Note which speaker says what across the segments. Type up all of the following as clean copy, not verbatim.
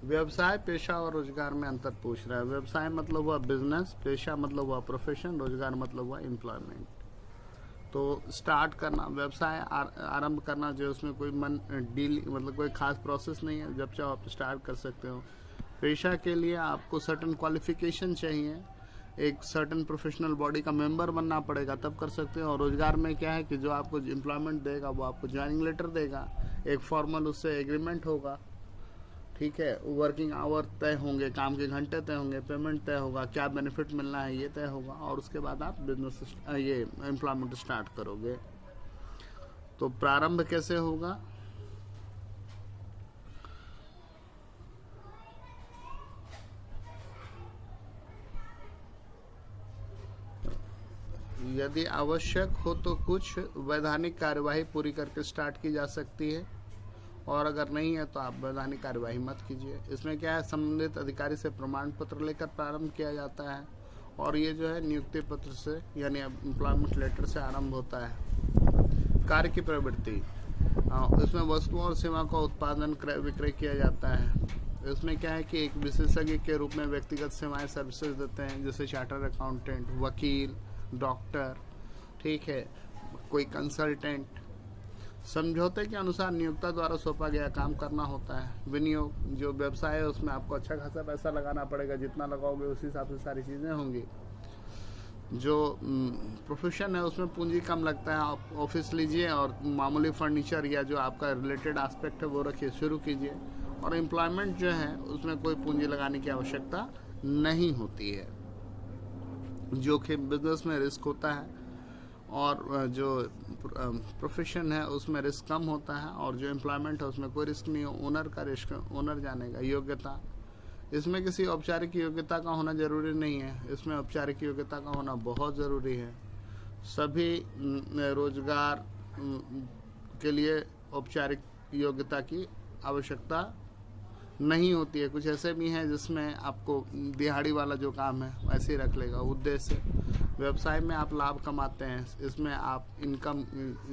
Speaker 1: व्यवसाय, पेशा और रोजगार में अंतर पूछ रहा है। व्यवसाय मतलब हुआ बिजनेस, पेशा मतलब हुआ प्रोफेशन, रोजगार मतलब हुआ एम्प्लॉयमेंट। तो स्टार्ट करना, व्यवसाय आरंभ करना जो उसमें कोई मन डील मतलब कोई खास प्रोसेस नहीं है, जब चाहो आप स्टार्ट कर सकते हो। पेशा के लिए आपको सर्टन क्वालिफिकेशन चाहिए, एक सर्टन प्रोफेशनल बॉडी का मेंबर बनना पड़ेगा, तब कर सकते हो। और रोजगार में क्या है कि जो आपको एम्प्लॉयमेंट देगा वो आपको ज्वाइनिंग लेटर देगा, एक फॉर्मल उससे एग्रीमेंट होगा, ठीक है। वर्किंग आवर तय होंगे, काम के घंटे तय होंगे, पेमेंट तय होगा, क्या बेनिफिट मिलना है ये तय होगा, और उसके बाद आप बिजनेस ये एम्प्लॉयमेंट स्टार्ट करोगे। तो प्रारंभ कैसे होगा? यदि आवश्यक हो तो कुछ वैधानिक कार्यवाही पूरी करके स्टार्ट की जा सकती है, और अगर नहीं है तो आप वैधानिक कार्यवाही मत कीजिए। इसमें क्या है, संबंधित अधिकारी से प्रमाण पत्र लेकर प्रारंभ किया जाता है, और ये जो है नियुक्ति पत्र से यानी एम्प्लॉयमेंट लेटर से आरंभ होता है। कार्य की प्रवृत्ति, इसमें वस्तुओं और सेवा का उत्पादन क्रय विक्रय किया जाता है। इसमें क्या है कि एक विशेषज्ञ के रूप में व्यक्तिगत सेवाएं सर्विसेज देते हैं, जैसे चार्टर अकाउंटेंट, वकील, डॉक्टर, ठीक है, कोई कंसल्टेंट। समझौते के अनुसार नियोक्ता द्वारा सौंपा गया काम करना होता है। विनियोग, जो व्यवसाय है उसमें आपको अच्छा खासा पैसा लगाना पड़ेगा, जितना लगाओगे उसी हिसाब से सारी चीज़ें होंगी। जो प्रोफेशन है उसमें पूंजी कम लगता है, आप ऑफिस लीजिए और मामूली फर्नीचर या जो आपका रिलेटेड एस्पेक्ट है वो रखिए, शुरू कीजिए। और एम्प्लॉयमेंट जो है उसमें कोई पूंजी लगाने की आवश्यकता नहीं होती है। जोखिम, बिजनेस में रिस्क होता है, और जो प्रोफेशन है उसमें रिस्क कम होता है, और जो एम्प्लॉयमेंट है उसमें कोई रिस्क नहीं हो, ओनर का रिस्क ओनर जानेगा। योग्यता, इसमें किसी औपचारिक योग्यता का होना जरूरी नहीं है, इसमें औपचारिक योग्यता का होना बहुत ज़रूरी है। सभी रोजगार के लिए औपचारिक योग्यता की आवश्यकता नहीं होती है। कुछ ऐसे भी हैं जिसमें आपको दिहाड़ी वाला जो काम है वैसे ही रख लेगा। उद्देश्य, व्यवसाय में आप लाभ कमाते हैं, इसमें आप इनकम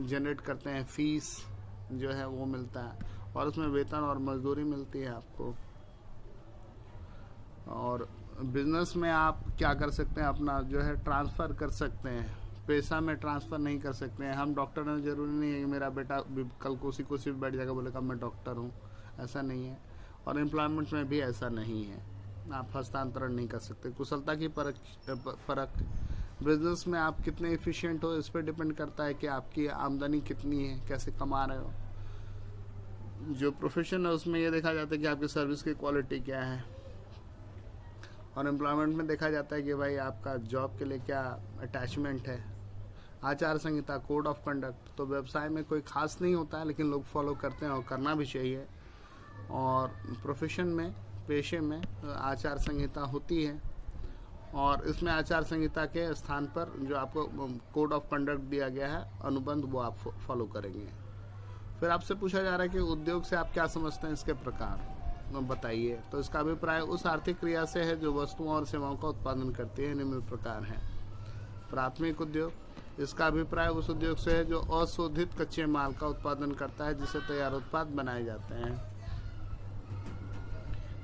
Speaker 1: जनरेट करते हैं, फीस जो है वो मिलता है, और उसमें वेतन और मजदूरी मिलती है आपको। और बिजनेस में आप क्या कर सकते हैं, अपना जो है ट्रांसफ़र कर सकते हैं, पैसा में ट्रांसफ़र नहीं कर सकते हैं। हम डॉक्टर हैं, ज़रूरी नहीं है कि मेरा बेटा कल को उसी कुर्सी पर बैठ जाएगा बोलेगा मैं डॉक्टर हूँ, ऐसा नहीं है। और एम्प्लॉयमेंट में भी ऐसा नहीं है, आप हस्तांतरण नहीं कर सकते। कुशलता की परख, बिजनेस में आप कितने एफिशिएंट हो इस पर डिपेंड करता है कि आपकी आमदनी कितनी है, कैसे कमा रहे हो। जो प्रोफेशन है उसमें ये देखा जाता है कि आपकी सर्विस की क्वालिटी क्या है, और एम्प्लॉयमेंट में देखा जाता है कि भाई आपका जॉब के लिए क्या अटैचमेंट है। आचार संहिता, कोड ऑफ कंडक्ट, तो व्यवसाय में कोई खास नहीं होता है, लेकिन लोग फॉलो करते हैं और करना भी चाहिए। और प्रोफेशन में, पेशे में आचार संहिता होती है, और इसमें आचार संहिता के स्थान पर जो आपको कोड ऑफ कंडक्ट दिया गया है, अनुबंध, वो आप फॉलो करेंगे। फिर आपसे पूछा जा रहा है कि उद्योग से आप क्या समझते हैं, इसके प्रकार बताइए। तो इसका अभिप्राय उस आर्थिक क्रिया से है जो वस्तुओं और सेवाओं का उत्पादन करती है। निम्न प्रकार है। प्राथमिक उद्योग, इसका अभिप्राय उस उद्योग से है जो अशोधित कच्चे माल का उत्पादन करता है, जिससे तैयार उत्पाद बनाए जाते हैं।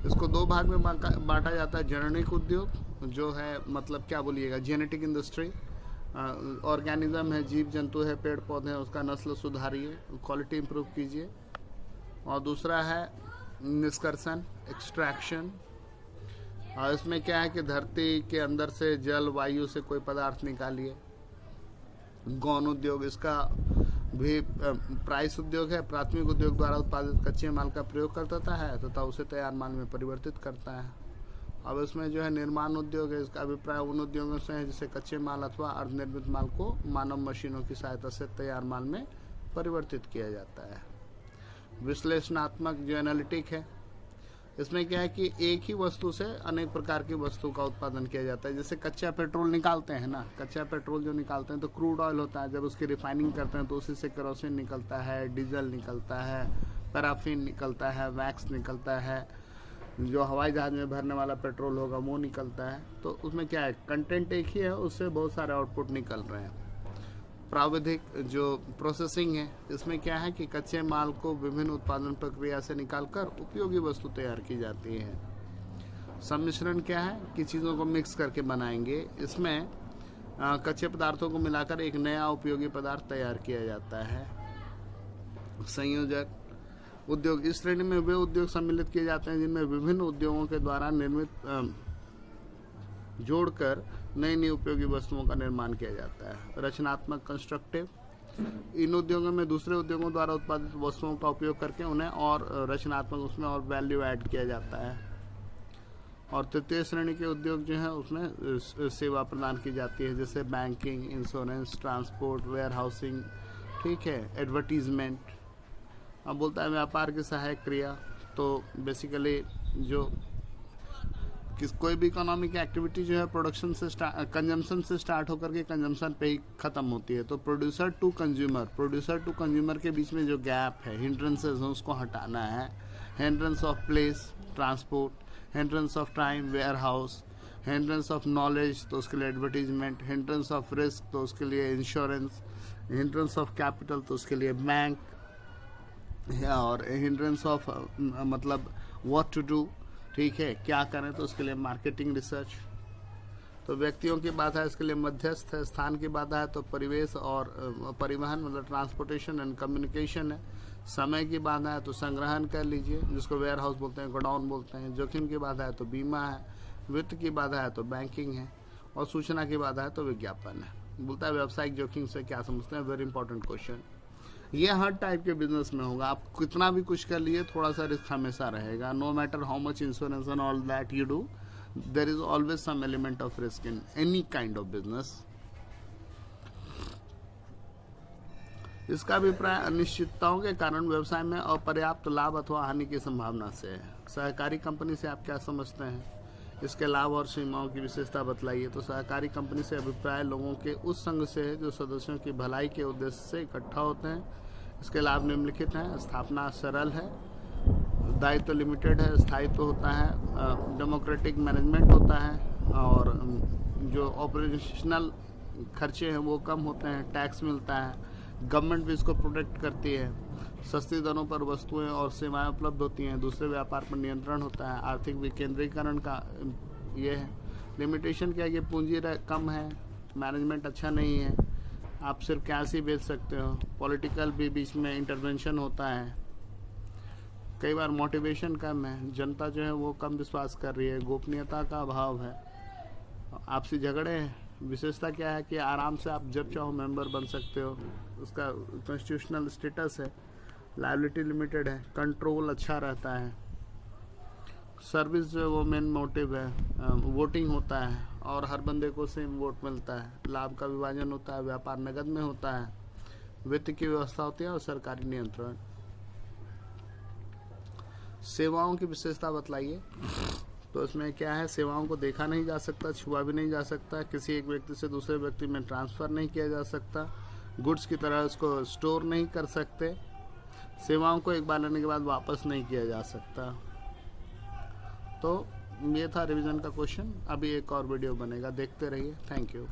Speaker 1: इसको दो भाग में बांटा जाता है। जेनेटिक उद्योग, जो है मतलब क्या बोलिएगा, जेनेटिक इंडस्ट्री, ऑर्गेनिज्म है, जीव जंतु है, पेड़ पौधे हैं, उसका नस्ल सुधारिए, क्वालिटी इंप्रूव कीजिए। और दूसरा है निष्कर्षण, एक्सट्रैक्शन, और इसमें क्या है कि धरती के अंदर से जल वायु से कोई पदार्थ निकालिए। गौण उद्योग, इसका भी प्राइस उद्योग है। प्राथमिक उद्योग द्वारा उत्पादित कच्चे माल का प्रयोग करता है तथा उसे तैयार माल में परिवर्तित करता है। अब इसमें जो है निर्माण उद्योग है, इसका अभिप्राय उन उद्योगों से है जिसे कच्चे माल अथवा अर्धनिर्मित माल को मानव मशीनों की सहायता से तैयार माल में परिवर्तित किया जाता है। विश्लेषणात्मक, जो एनालिटिक है, इसमें क्या है कि एक ही वस्तु से अनेक प्रकार की वस्तु का उत्पादन किया जाता है। जैसे कच्चा पेट्रोल निकालते हैं ना, कच्चा पेट्रोल जो निकालते हैं तो क्रूड ऑयल होता है, जब उसकी रिफाइनिंग करते हैं तो उसी से केरोसिन निकलता है, डीजल निकलता है, पैराफिन निकलता है, वैक्स निकलता है, जो हवाई जहाज में भरने वाला पेट्रोल होगा वो निकलता है। तो उसमें क्या है, कंटेंट एक ही है, उससे बहुत सारे आउटपुट निकल रहे हैं। प्राविधिक जो प्रोसेसिंग है, इसमें क्या है कि कच्चे माल को विभिन्न उत्पादन प्रक्रिया से निकालकर उपयोगी वस्तु तैयार की जाती है। सम्मिश्रण क्या है कि चीज़ों को मिक्स करके बनाएंगे, इसमें कच्चे पदार्थों को मिलाकर एक नया उपयोगी पदार्थ तैयार किया जाता है। संयोजक उद्योग, इस श्रेणी में वे उद्योग सम्मिलित किए जाते हैं जिनमें विभिन्न उद्योगों के द्वारा निर्मित जोड़कर नई नई उपयोगी वस्तुओं का निर्माण किया जाता है। रचनात्मक कंस्ट्रक्टिव, इन उद्योगों में दूसरे उद्योगों द्वारा उत्पादित वस्तुओं का उपयोग करके उन्हें और रचनात्मक उसमें और वैल्यू ऐड किया जाता है। और तृतीय श्रेणी के उद्योग जो हैं उसमें सेवा प्रदान की जाती है, जैसे banking, insurance, transport, warehousing, ठीक है, एडवर्टीजमेंट। अब बोलता है व्यापार की सहायक क्रिया, तो बेसिकली जो कोई भी इकोनॉमिक एक्टिविटी जो है प्रोडक्शन से कंजम्पशन से स्टार्ट होकर के कंजम्पशन पे ही ख़त्म होती है, तो प्रोड्यूसर टू कंज्यूमर के बीच में जो गैप है, हिंड्रेंसेस हैं, उसको हटाना है। Hindrance of place, transport, hindrance of time, warehouse, hindrance of knowledge, तो उसके लिए एडवर्टीजमेंट, हिंड्रेंस ऑफ रिस्क, तो उसके लिए इंश्योरेंस, हिंड्रेंस ऑफ कैपिटल, तो उसके लिए बैंक, और हिंड्रेंस ऑफ मतलब व्हाट टू डू, ठीक है, क्या करें, तो उसके लिए मार्केटिंग, रिसर्च। तो व्यक्तियों की बात है, इसके लिए मध्यस्थ है। स्थान की बात है तो परिवेश और परिवहन मतलब ट्रांसपोर्टेशन एंड कम्युनिकेशन है। समय की बात है तो संग्रहण कर लीजिए, जिसको वेयर हाउस बोलते हैं, गोडाउन बोलते हैं। जोखिम की बात है तो बीमा है। वित्त की बात है तो बैंकिंग है। और सूचना की बात है तो विज्ञापन है। बोलता है व्यावसायिक जोखिम से क्या समझते हैं, वेरी इंपॉर्टेंट क्वेश्चन। ये हर टाइप के बिजनेस में होगा, आप कितना भी कुछ कर लिए थोड़ा सा रिस्क हमेशा रहेगा। No matter how much insurance and all that you do, there is always some element of risk in any kind of business. इसका अभिप्राय अनिश्चितताओं के कारण व्यवसाय में अपर्याप्त लाभ अथवा हानि की संभावना से है। सहकारी कंपनी से आप क्या समझते हैं, इसके लाभ और सीमाओं की विशेषता बतलाइए। तो सहकारी कंपनी से अभिप्राय लोगों के उस संघ से है जो सदस्यों की भलाई के उद्देश्य से इकट्ठा होते हैं। इसके लाभ निम्नलिखित हैं। स्थापना सरल है, दायित्व लिमिटेड है, स्थायित्व होता है, डेमोक्रेटिक मैनेजमेंट होता है, और जो ऑपरेशनल खर्चे हैं वो कम होते हैं, टैक्स मिलता है, गवर्नमेंट भी इसको प्रोटेक्ट करती है, सस्ती दरों पर वस्तुएं और सेवाएं उपलब्ध होती हैं, दूसरे व्यापार पर नियंत्रण होता है, आर्थिक विकेंद्रीकरण का ये है। लिमिटेशन क्या है कि पूंजी कम है, मैनेजमेंट अच्छा नहीं है, आप सिर्फ कैश ही बेच सकते हो, पॉलिटिकल भी बीच में इंटरवेंशन होता है, कई बार मोटिवेशन कम है, जनता जो है वो कम विश्वास कर रही है, गोपनीयता का अभाव है, आपसी झगड़े हैं। विशेषता क्या है कि आराम से आप जब चाहो मेंबर बन सकते हो, उसका कॉन्स्टिट्यूशनल स्टेटस है, लायबिलिटी लिमिटेड है, कंट्रोल अच्छा रहता है, सर्विस जो है वो मेन मोटिव है, वोटिंग होता है और हर बंदे को सेम वोट मिलता है, लाभ का विभाजन होता है, व्यापार नगद में होता है, वित्त की व्यवस्था होती है और सरकारी नियंत्रण। सेवाओं की विशेषता बतलाइए। तो इसमें क्या है, सेवाओं को देखा नहीं जा सकता, छुआ भी नहीं जा सकता, किसी एक व्यक्ति से दूसरे व्यक्ति में ट्रांसफ़र नहीं किया जा सकता, गुड्स की तरह उसको स्टोर नहीं कर सकते, सेवाओं को एक बार लेने के बाद वापस नहीं किया जा सकता। तो ये था रिवीजन का क्वेश्चन। अभी एक और वीडियो बनेगा, देखते रहिए। Thank you.